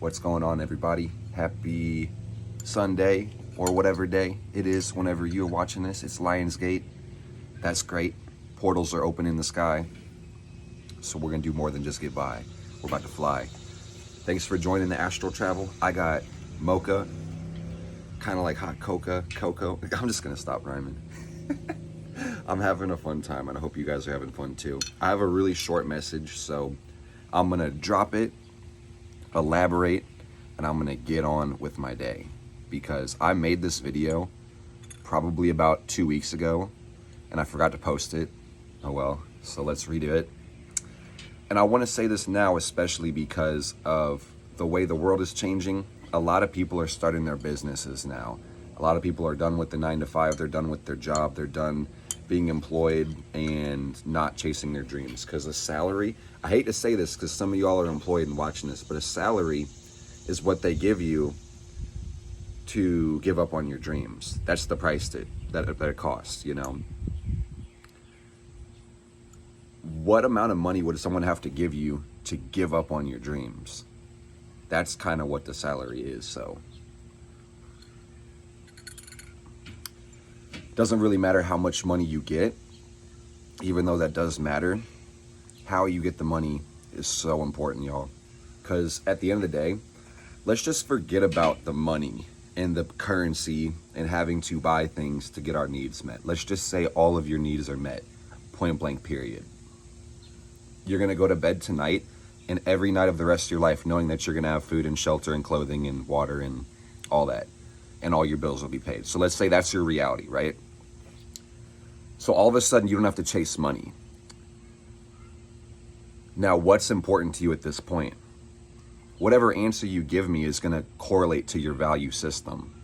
What's going on, everybody? Happy Sunday or whatever day it is whenever you're watching this. It's Lionsgate. That's great. Portals are open in the sky. So we're going to do more than just get by. We're about to fly. Thanks for joining the astral travel. I got mocha, kind of like hot cocoa. I'm just going to stop rhyming. I'm having a fun time, and I hope you guys are having fun too. I have a really short message, so I'm going to drop it, elaborate, and I'm gonna get on with my day, because I made this video probably about 2 weeks ago and I forgot to post it. Oh well, so let's redo it. And I want to say this now, especially because of the way the world is changing. A lot of people are starting their businesses now. A lot of people are done with the 9 to 5. They're done with their job. They're done being employed and not chasing their dreams, because a salary, I hate to say this because some of y'all are employed and watching this, but a salary is what they give you to give up on your dreams. That's the price that it costs, you know. What amount of money would someone have to give you to give up on your dreams? That's kind of what the salary is. So doesn't really matter how much money you get, even though that does matter. How you get the money is so important, y'all. Because at the end of the day, let's just forget about the money and the currency and having to buy things to get our needs met. Let's just say all of your needs are met, point blank, period. You're going to go to bed tonight and every night of the rest of your life knowing that you're going to have food and shelter and clothing and water and all that, and all your bills will be paid. So let's say that's your reality, right? So all of a sudden you don't have to chase money. Now, what's important to you at this point? Whatever answer you give me is going to correlate to your value system.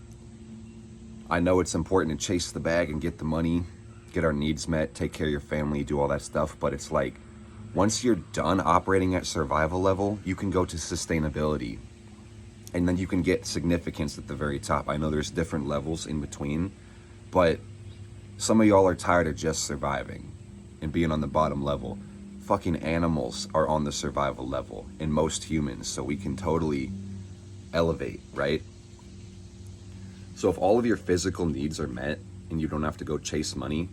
I know it's important to chase the bag and get the money, get our needs met, take care of your family, do all that stuff, but it's like, once you're done operating at survival level, you can go to sustainability, and then you can get significance at the very top. I know there's different levels in between, but some of y'all are tired of just surviving and being on the bottom level. Fucking animals are on the survival level, and most humans, so we can totally elevate, right? So if all of your physical needs are met and you don't have to go chase money,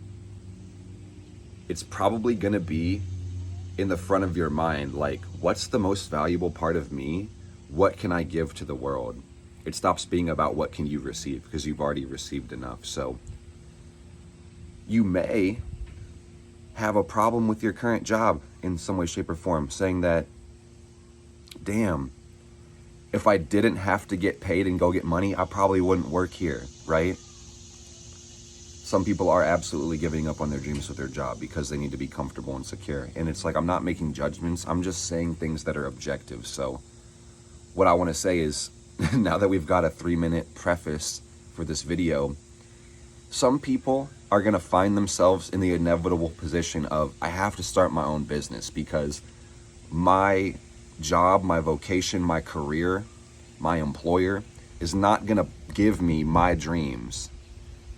it's probably gonna be in the front of your mind, like, what's the most valuable part of me? What can I give to the world? It stops being about what can you receive, because you've already received enough. So you may have a problem with your current job in some way, shape, or form, saying that, damn, if I didn't have to get paid and go get money, I probably wouldn't work here, right? Some people are absolutely giving up on their dreams with their job because they need to be comfortable and secure. And it's like, I'm not making judgments. I'm just saying things that are objective. So what I want to say is, now that we've got a 3-minute preface for this video, some people are going to find themselves in the inevitable position of, I have to start my own business because my job, my vocation, my career, my employer is not going to give me my dreams,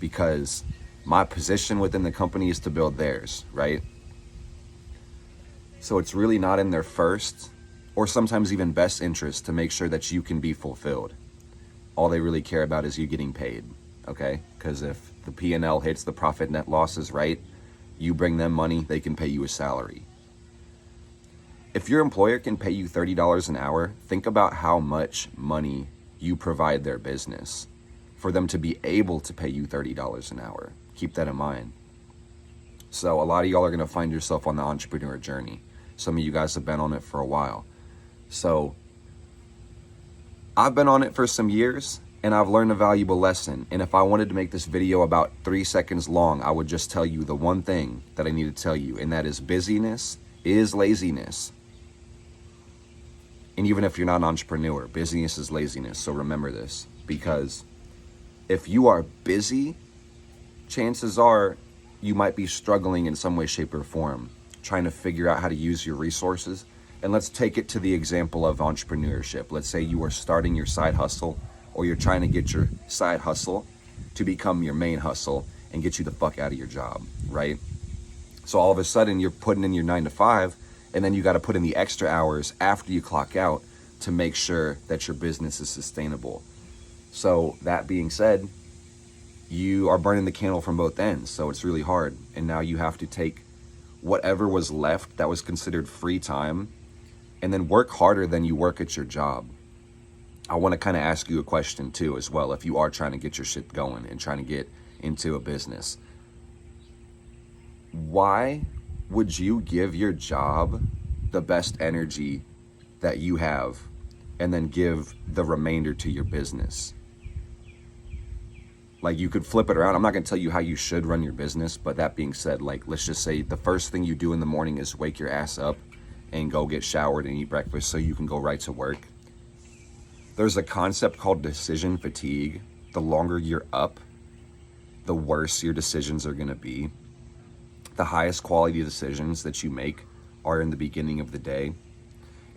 because my position within the company is to build theirs, right? So it's really not in their first or sometimes even best interest to make sure that you can be fulfilled. All they really care about is you getting paid, okay? Because if the P&L hits, the profit net losses, right? You bring them money, they can pay you a salary. If your employer can pay you $30 an hour, think about how much money you provide their business for them to be able to pay you $30 an hour. Keep that in mind. So a lot of y'all are gonna find yourself on the entrepreneur journey. Some of you guys have been on it for a while. So I've been on it for some years, and I've learned a valuable lesson. And if I wanted to make this video about 3 seconds long, I would just tell you the one thing that I need to tell you, and that is busyness is laziness. And even if you're not an entrepreneur, busyness is laziness. So remember this, because if you are busy, chances are you might be struggling in some way, shape, or form, trying to figure out how to use your resources. And let's take it to the example of entrepreneurship. Let's say you are starting your side hustle, or you're trying to get your side hustle to become your main hustle and get you the fuck out of your job, right? So all of a sudden you're putting in your 9 to 5, and then you got to put in the extra hours after you clock out to make sure that your business is sustainable. So that being said, you are burning the candle from both ends, so it's really hard. And now you have to take whatever was left that was considered free time and then work harder than you work at your job. I want to kind of ask you a question too as well, if you are trying to get your shit going and trying to get into a business. Why would you give your job the best energy that you have and then give the remainder to your business? Like, you could flip it around. I'm not going to tell you how you should run your business, but that being said, like, let's just say the first thing you do in the morning is wake your ass up and go get showered and eat breakfast so you can go right to work. There's a concept called decision fatigue. The longer you're up, the worse your decisions are going to be. The highest quality decisions that you make are in the beginning of the day.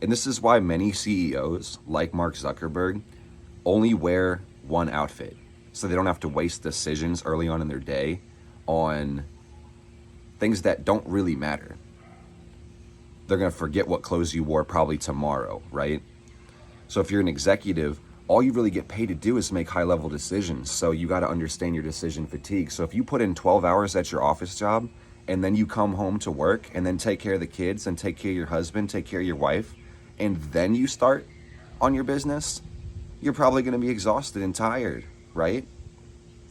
And this is why many CEOs, like Mark Zuckerberg, only wear one outfit, so they don't have to waste decisions early on in their day on things that don't really matter. They're going to forget what clothes you wore probably tomorrow, right? So if you're an executive, all you really get paid to do is make high-level decisions. So you got to understand your decision fatigue. So if you put in 12 hours at your office job and then you come home to work and then take care of the kids and take care of your husband, take care of your wife, and then you start on your business, you're probably going to be exhausted and tired, right?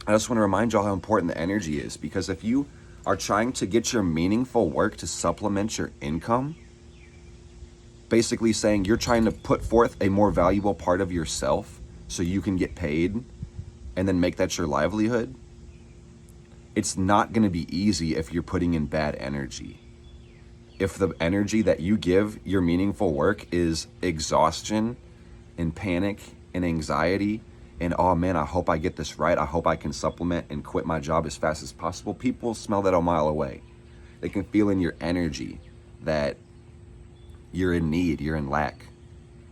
I just want to remind y'all how important the energy is, because if you are trying to get your meaningful work to supplement your income, basically saying you're trying to put forth a more valuable part of yourself so you can get paid and then make that your livelihood, it's not going to be easy if you're putting in bad energy. If the energy that you give your meaningful work is exhaustion and panic and anxiety and, oh man, I hope I get this right, I hope I can supplement and quit my job as fast as possible, people smell that a mile away. They can feel in your energy that you're in need, you're in lack,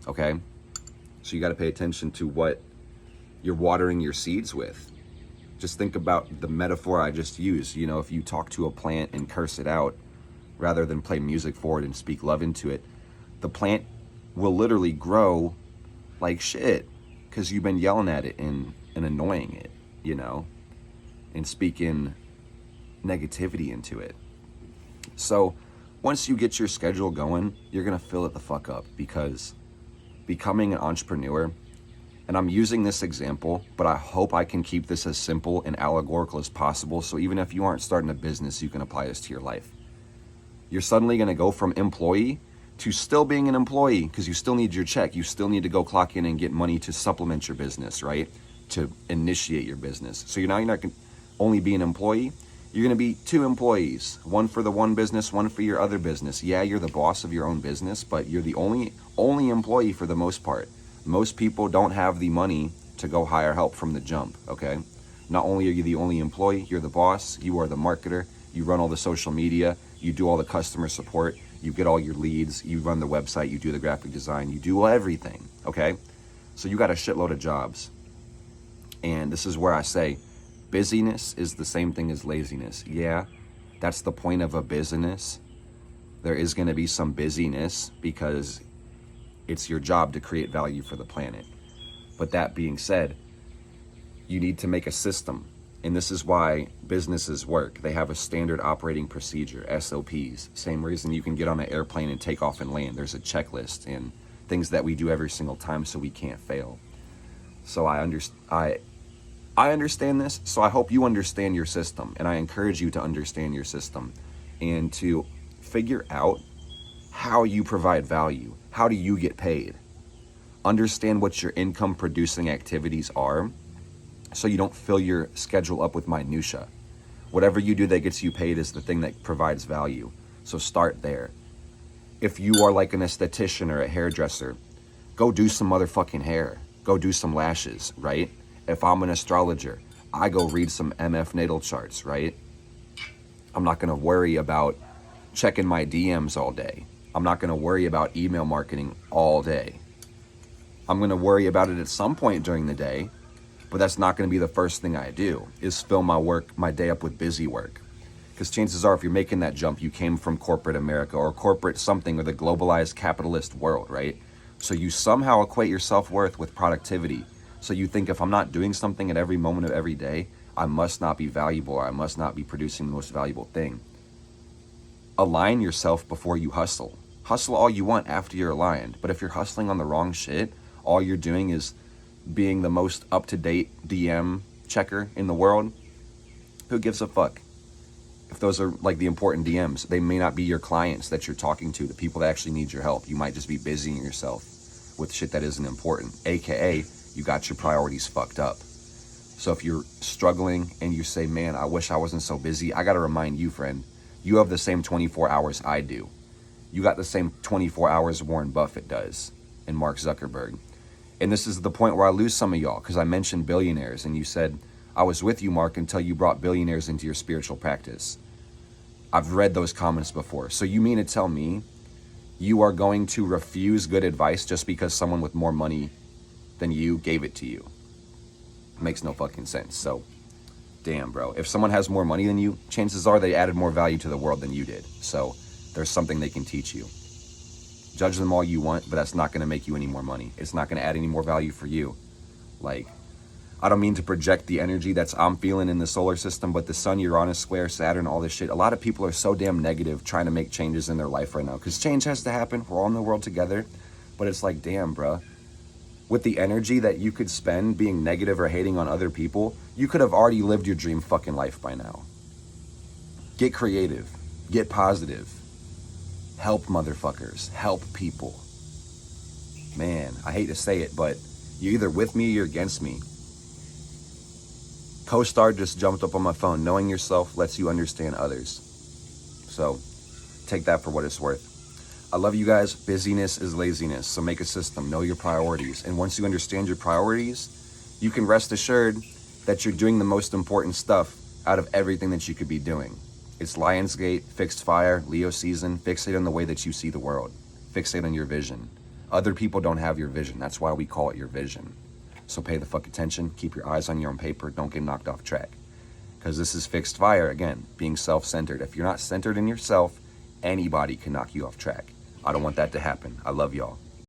okay? So you got to pay attention to what you're watering your seeds with. Just think about the metaphor I just used. You know, if you talk to a plant and curse it out rather than play music for it and speak love into it, the plant will literally grow like shit because you've been yelling at it and annoying it, you know, and speaking negativity into it. So once you get your schedule going, you're going to fill it the fuck up, because becoming an entrepreneur, and I'm using this example, but I hope I can keep this as simple and allegorical as possible, so even if you aren't starting a business, you can apply this to your life. You're suddenly going to go from employee to still being an employee, because you still need your check. You still need to go clock in and get money to supplement your business, right? To initiate your business. So you're not going to only be an employee. You're going to be two employees, one for the one business, one for your other business. Yeah, you're the boss of your own business, but you're the only employee for the most part. Most people don't have the money to go hire help from the jump, okay? Not only are you the only employee, you're the boss, you are the marketer, you run all the social media, you do all the customer support, you get all your leads, you run the website, you do the graphic design, you do everything, okay? So you got a shitload of jobs. And this is where I say, busyness is the same thing as laziness. Yeah, that's the point of a business. There is going to be some busyness because it's your job to create value for the planet. But that being said, you need to make a system. And this is why businesses work. They have a standard operating procedure, SOPs. Same reason you can get on an airplane and take off and land. There's a checklist and things that we do every single time so we can't fail. So I understand this, so I hope you understand your system, and I encourage you to understand your system and to figure out how you provide value. How do you get paid? Understand what your income producing activities are so you don't fill your schedule up with minutia. Whatever you do that gets you paid is the thing that provides value. So start there. If you are like an esthetician or a hairdresser, go do some motherfucking hair. Go do some lashes, right? If I'm an astrologer, I go read some MF natal charts, right? I'm not going to worry about checking my DMs all day. I'm not going to worry about email marketing all day. I'm going to worry about it at some point during the day, but that's not going to be the first thing I do, is fill my day up with busy work. Because chances are, if you're making that jump, you came from corporate America or corporate something, or the globalized capitalist world, right? So you somehow equate your self-worth with productivity. So you think if I'm not doing something at every moment of every day, I must not be valuable, or I must not be producing the most valuable thing. Align yourself before you hustle. Hustle all you want after you're aligned. But if you're hustling on the wrong shit, all you're doing is being the most up-to-date DM checker in the world, who gives a fuck? If those are like the important DMs, they may not be your clients that you're talking to, the people that actually need your help. You might just be busying yourself with shit that isn't important, aka you got your priorities fucked up. So if you're struggling and you say, man, I wish I wasn't so busy, I gotta remind you, friend, you have the same 24 hours I do. You got the same 24 hours Warren Buffett does and Mark Zuckerberg. And this is the point where I lose some of y'all, because I mentioned billionaires and you said, I was with you, Mark, until you brought billionaires into your spiritual practice. I've read those comments before. So you mean to tell me you are going to refuse good advice just because someone with more money than you gave it to you? It makes no fucking sense. So, damn, bro. If someone has more money than you, chances are they added more value to the world than you did. So there's something they can teach you. Judge them all you want, but that's not going to make you any more money. It's not going to add any more value for you. Like, I don't mean to project the energy I'm feeling in the solar system, but the sun, Uranus square, Saturn, all this shit. A lot of people are so damn negative trying to make changes in their life right now, because change has to happen. We're all in the world together. But it's like, damn, bro. With the energy that you could spend being negative or hating on other people, you could have already lived your dream fucking life by now. Get creative. Get positive. Help motherfuckers. Help people. Man, I hate to say it, but you're either with me or you're against me. Co-star just jumped up on my phone. Knowing yourself lets you understand others. So take that for what it's worth. I love you guys. Busyness is laziness. So make a system. Know your priorities. And once you understand your priorities, you can rest assured that you're doing the most important stuff out of everything that you could be doing. It's Lionsgate, fixed fire, Leo season. Fixate on the way that you see the world. Fixate on your vision. Other people don't have your vision. That's why we call it your vision. So pay the fuck attention. Keep your eyes on your own paper. Don't get knocked off track. Because this is fixed fire, again, being self-centered. If you're not centered in yourself, anybody can knock you off track. I don't want that to happen. I love y'all.